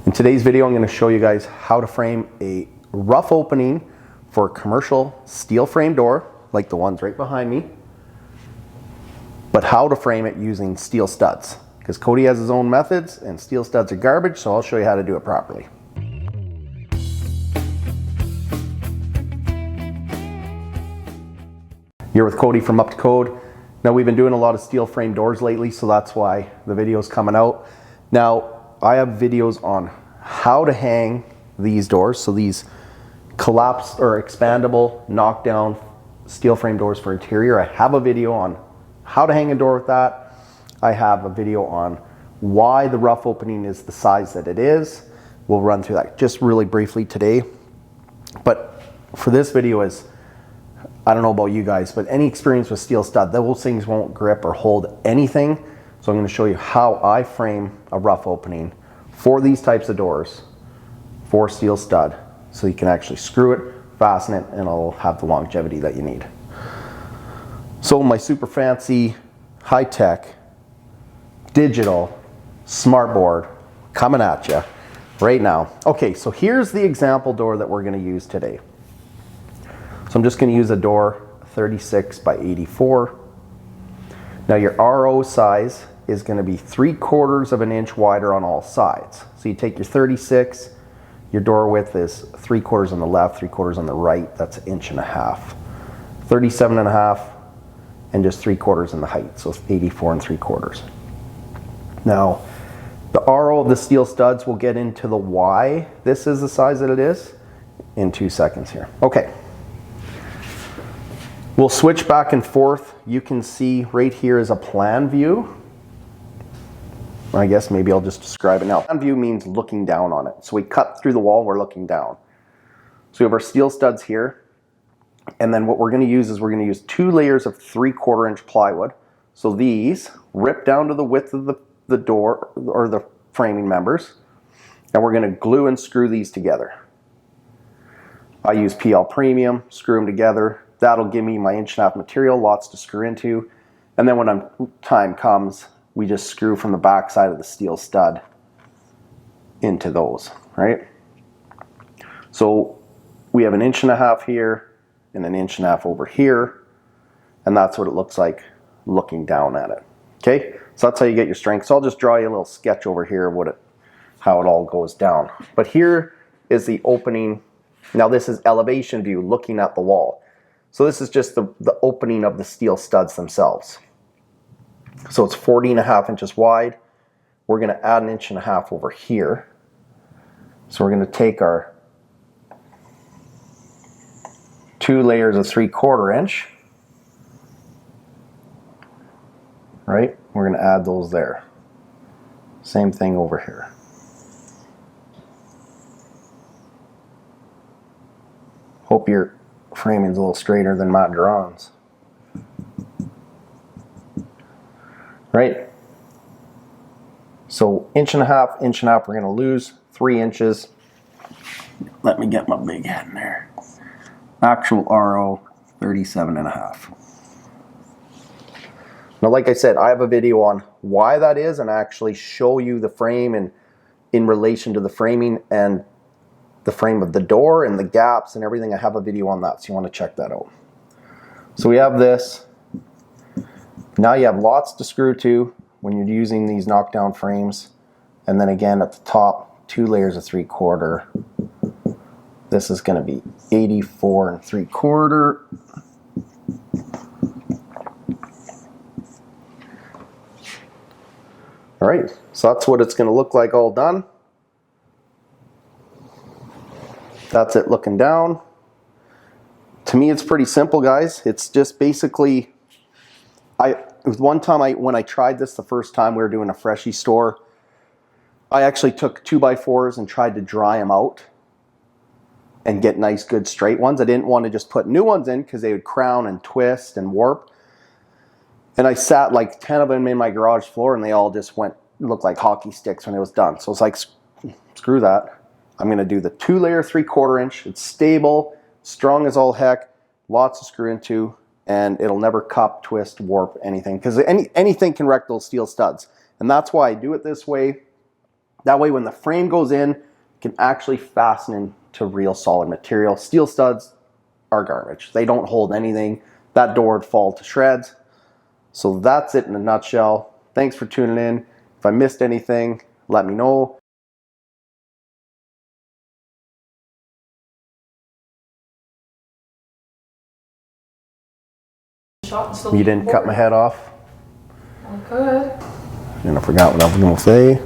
In today's video, I'm going to show you guys how to frame a rough opening for a commercial steel frame door, like the ones right behind me, but how to frame it using steel studs. Because Kody has his own methods and steel studs are garbage, so I'll show you how to do it properly. You're with Kody from Up to Code. Now, we've been doing a lot of steel frame doors lately, so that's why the video's coming out. Now, I have videos on how to hang these doors, so these collapse or expandable knockdown steel frame doors for interior. I have a video on how to hang a door with that. I have a video on why the rough opening is the size that it is. We'll run through that just really briefly today. But for this video is, I don't know about you guys, but any experience with steel stud, those things won't grip or hold anything. So I'm going to show you how I frame a rough opening for these types of doors for steel stud, so you can actually screw it, fasten it, and it'll have the longevity that you need. So my super fancy, high-tech, digital, smart board coming at you right now. Okay, so here's the example door that we're going to use today. So I'm just going to use a door 36 by 84. Now your RO size is going to be 3/4 of an inch wider on all sides. So you take your 36, your door width is 3/4 on the left, 3/4 on the right, that's 1.5 inches. 37.5 and just 3/4 in the height, so it's 84 3/4. Now the RO of the steel studs, will get into the why this is the size that it is in 2 seconds here. Okay. We'll switch back and forth. You can see right here is a plan view. I guess maybe I'll just describe it now. Plan view means looking down on it. So we cut through the wall, we're looking down. So we have our steel studs here. And then what we're going to use is we're going to use 2 layers of 3/4 inch plywood. So these rip down to the width of the door or the framing members. And we're going to glue and screw these together. I use PL Premium, screw them together. That'll give me my 1.5 inch material, lots to screw into. And then when time comes, we just screw from the back side of the steel stud into those, right? So we have 1.5 inches here and 1.5 inches over here. And that's what it looks like looking down at it. Okay, so that's how you get your strength. So I'll just draw you a little sketch over here of how it all goes down. But here is the opening. Now this is elevation view looking at the wall. So this is just the opening of the steel studs themselves. So it's 40.5 inches wide. We're going to add 1.5 inches over here. So we're going to take our 2 layers of 3/4 inch. Right? We're going to add those there. Same thing over here. Hope your framing's a little straighter than my drawings. Right? So 1.5 inches, we're going to lose 3 inches. Let me get my big head in there. Actual RO 37.5. Now, like I said, I have a video on why that is and actually show you the frame and in relation to the framing and the frame of the door and the gaps and everything. I have a video on that, so you want to check that out. So we have this. Now you have lots to screw to when you're using these knockdown frames. And then again at the top, 2 layers of 3/4. This is going to be 84 3/4. All right, so that's what it's going to look like all done. That's it looking down. To me, it's pretty simple, guys. It's just basically, one time when I tried this the first time, we were doing a Freshie store. I actually took 2x4s and tried to dry them out and get nice, good straight ones. I didn't want to just put new ones in because they would crown and twist and warp. And I sat like 10 of them in my garage floor and they all just looked like hockey sticks when it was done. So it's like, screw that. I'm going to do the 2 layer 3/4 inch. It's stable, strong as all heck, lots to screw into, and it'll never cup, twist, warp, anything. Because anything can wreck those steel studs. And that's why I do it this way. That way when the frame goes in, it can actually fasten into real solid material. Steel studs are garbage. They don't hold anything. That door would fall to shreds. So that's it in a nutshell. Thanks for tuning in. If I missed anything, let me know. You didn't cut my head off? I could. And I forgot what I was going to say.